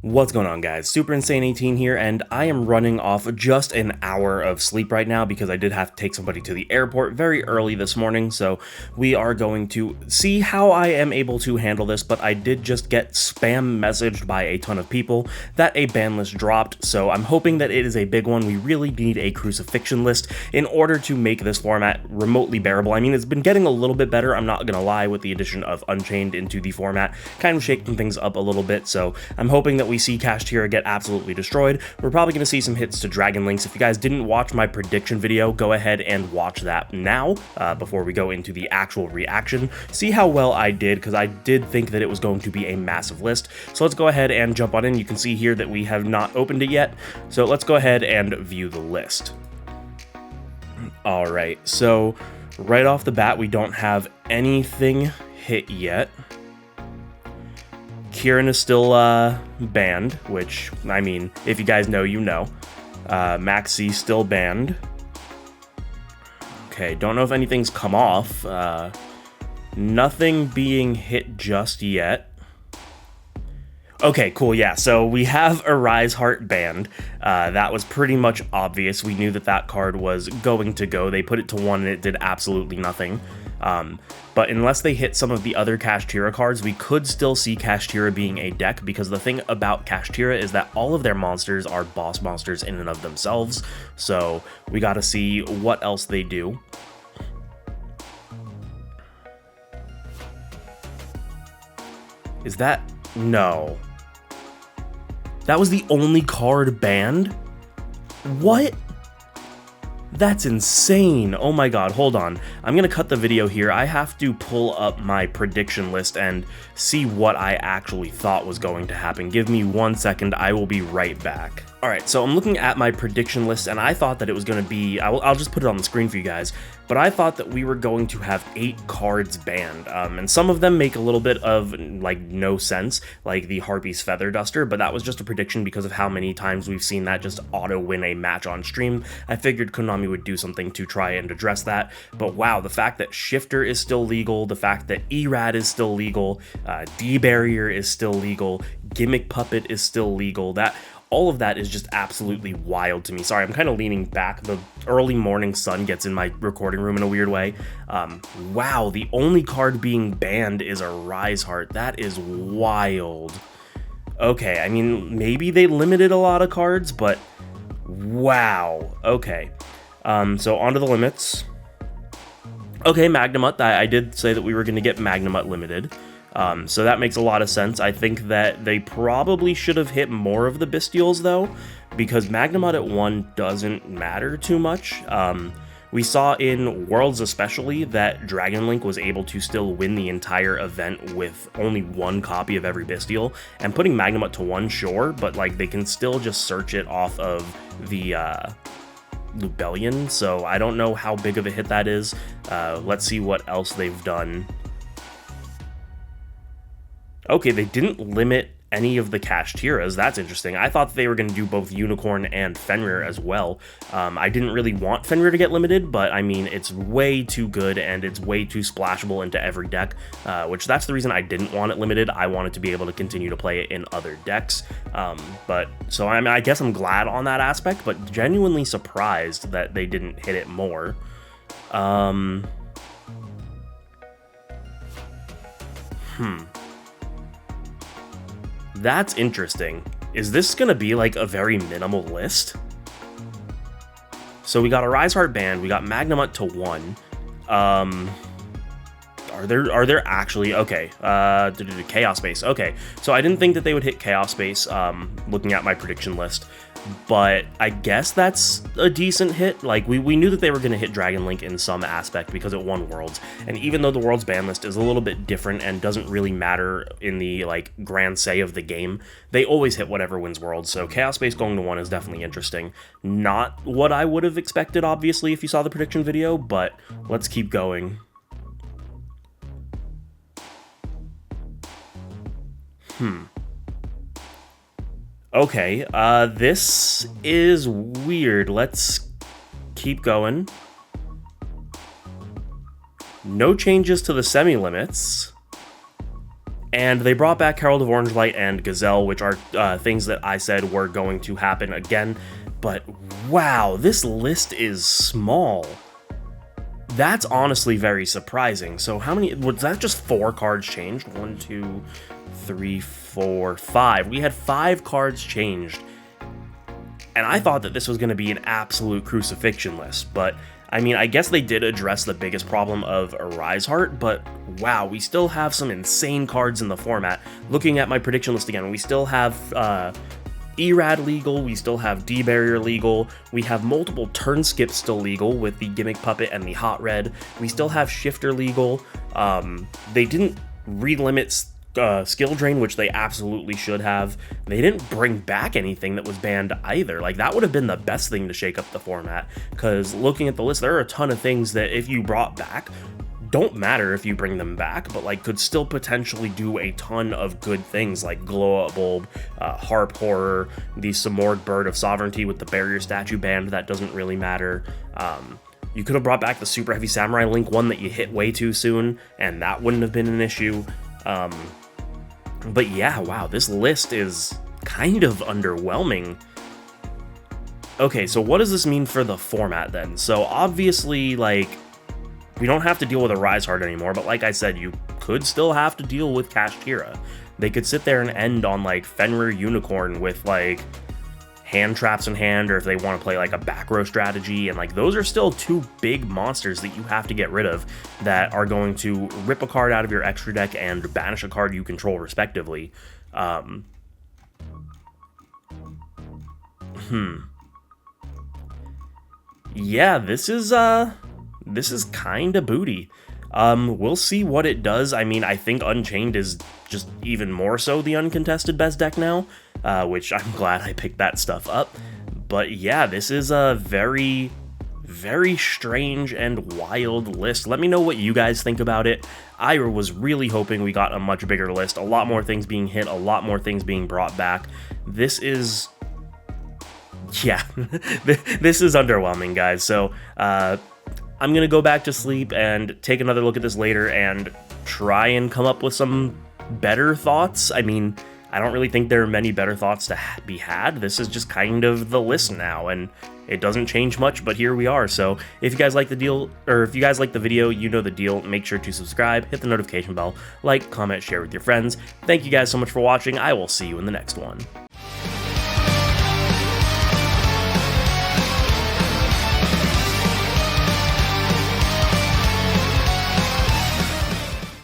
What's going on, guys? Super Insane 18 here, and I am running off just an hour of sleep right now because I did have to take somebody to the airport very early this morning, so we are going to see how I am able to handle this. But I did just get spam messaged by a ton of people that a ban list dropped, so I'm hoping that it is a big one. We really need a crucifixion list in order to make this format remotely bearable. I mean, it's been getting a little bit better, I'm not gonna lie, with the addition of Unchained into the format, kind of shaking things up a little bit, so I'm hoping that we see Kashtira get absolutely destroyed. We're probably going to see some hits to Dragon Links. If you guys didn't watch my prediction video, go ahead and watch that now before we go into the actual reaction. See how well I did, because I did think that it was going to be a massive list. So let's go ahead and jump on in. You can see here that we have not opened it yet. So let's go ahead and view the list. All right, so right off the bat, we don't have anything hit yet. Kieran is still banned, which, I mean, if you guys know, you know. Maxi still banned. Okay, don't know if anything's come off. Nothing being hit just yet. Okay, cool, yeah, so we have a Rise Heart banned. That was pretty much obvious. We knew that that card was going to go. They put it to 1 and it did absolutely nothing. But unless they hit some of the other Kashtira cards, we could still see Kashtira being a deck, because the thing about Kashtira is that all of their monsters are boss monsters in and of themselves, so we gotta see what else they do. Is that... no. That was the only card banned? What? That's insane. Oh my god, hold on. I'm gonna cut the video here. I have to pull up my prediction list and see what I actually thought was going to happen. Give me 1 second, I will be right back. Alright, so I'm looking at my prediction list, and I thought that it was going to be... I'll just put it on the screen for you guys, but I thought that we were going to have 8 cards banned, and some of them make a little bit of, like, no sense, like the Harpy's Feather Duster, but that was just a prediction because of how many times we've seen that just auto-win a match on stream. I figured Konami would do something to try and address that, but wow, the fact that Shifter is still legal, the fact that Erad is still legal, D-Barrier is still legal, Gimmick Puppet is still legal, all of that is just absolutely wild to me. Sorry, I'm kind of leaning back. The early morning sun gets in my recording room in a weird way. Wow, the only card being banned is a Rise Heart. That is wild. Okay, I mean, maybe they limited a lot of cards, but wow. Okay, so onto the limits. Okay, Magnamut. I did say that we were going to get Magnamut limited. So that makes a lot of sense. I think that they probably should have hit more of the Bestials, though, because Magnamut at 1 doesn't matter too much. We saw in Worlds especially that Dragon Link was able to still win the entire event with only 1 copy of every Bestial, and putting Magnamut to 1, sure, but like they can still just search it off of the Lubellion, so I don't know how big of a hit that is. Let's see what else they've done. Okay, they didn't limit any of the Kashtiras. That's interesting. I thought they were going to do both Unicorn and Fenrir as well. I didn't really want Fenrir to get limited, but I mean, it's way too good and it's way too splashable into every deck, which that's the reason I didn't want it limited. I wanted to be able to continue to play it in other decks. So I mean, I guess I'm glad on that aspect, but genuinely surprised that they didn't hit it more. That's interesting. Is this gonna be like a very minimal list? So we got a Rise Heart band, we got Magnamut to 1. Are there actually... okay, Chaos Space. Okay, so I didn't think that they would hit Chaos Space, looking at my prediction list, but I guess that's a decent hit. Like, we knew that they were going to hit Dragon Link in some aspect because it won Worlds, and even though the Worlds ban list is a little bit different and doesn't really matter in the, like, grand say of the game, they always hit whatever wins Worlds, so Chaos Space going to 1 is definitely interesting. Not what I would have expected, obviously, if you saw the prediction video, but let's keep going. Okay, this is weird. Let's keep going. No changes to the semi-limits. And they brought back Herald of Orange Light and Gazelle, which are things that I said were going to happen again. But wow, this list is small. That's honestly very surprising. So how many, was that just 4 cards changed? 1, 2, 3, 4, 5. We had 5 cards changed. And I thought that this was going to be an absolute crucifixion list, but I mean, I guess they did address the biggest problem of Arise Heart, but wow, we still have some insane cards in the format. Looking at my prediction list again, we still have Erad legal, we still have D-Barrier legal, we have multiple turn skips still legal with the Gimmick Puppet and the Hot Red, we still have Shifter legal. They didn't relimit skill drain, which they absolutely should have. They didn't bring back anything that was banned either. Like, that would have been the best thing to shake up the format, because looking at the list, there are a ton of things that if you brought back, don't matter if you bring them back, but like could still potentially do a ton of good things, like Glow Up Bulb, Harp Horror, the Samorg Bird of Sovereignty with the Barrier Statue banned. That doesn't really matter. You could have brought back the Super Heavy Samurai Link one that you hit way too soon, and that wouldn't have been an issue. But yeah, wow, this list is kind of underwhelming. Okay, so what does this mean for the format then? So obviously, like, we don't have to deal with a Rise Heart anymore, but like I said, you could still have to deal with Kashtira. They could sit there and end on, like, Fenrir Unicorn with, like, hand traps in hand, or if they want to play, like, a back row strategy, and, like, those are still 2 big monsters that you have to get rid of that are going to rip a card out of your extra deck and banish a card you control, respectively. Yeah, this is kinda booty. We'll see what it does. I mean, I think Unchained is just even more so the uncontested best deck now, which I'm glad I picked that stuff up. But yeah, this is a very, very strange and wild list. Let me know what you guys think about it. I was really hoping we got a much bigger list, a lot more things being hit, a lot more things being brought back. This is... yeah, this is underwhelming, guys. So, I'm going to go back to sleep and take another look at this later and try and come up with some better thoughts. I mean, I don't really think there are many better thoughts to be had. This is just kind of the list now, and it doesn't change much, but here we are. So if you guys like the deal, or if you guys like the video, you know the deal. Make sure to subscribe, hit the notification bell, like, comment, share with your friends. Thank you guys so much for watching. I will see you in the next one.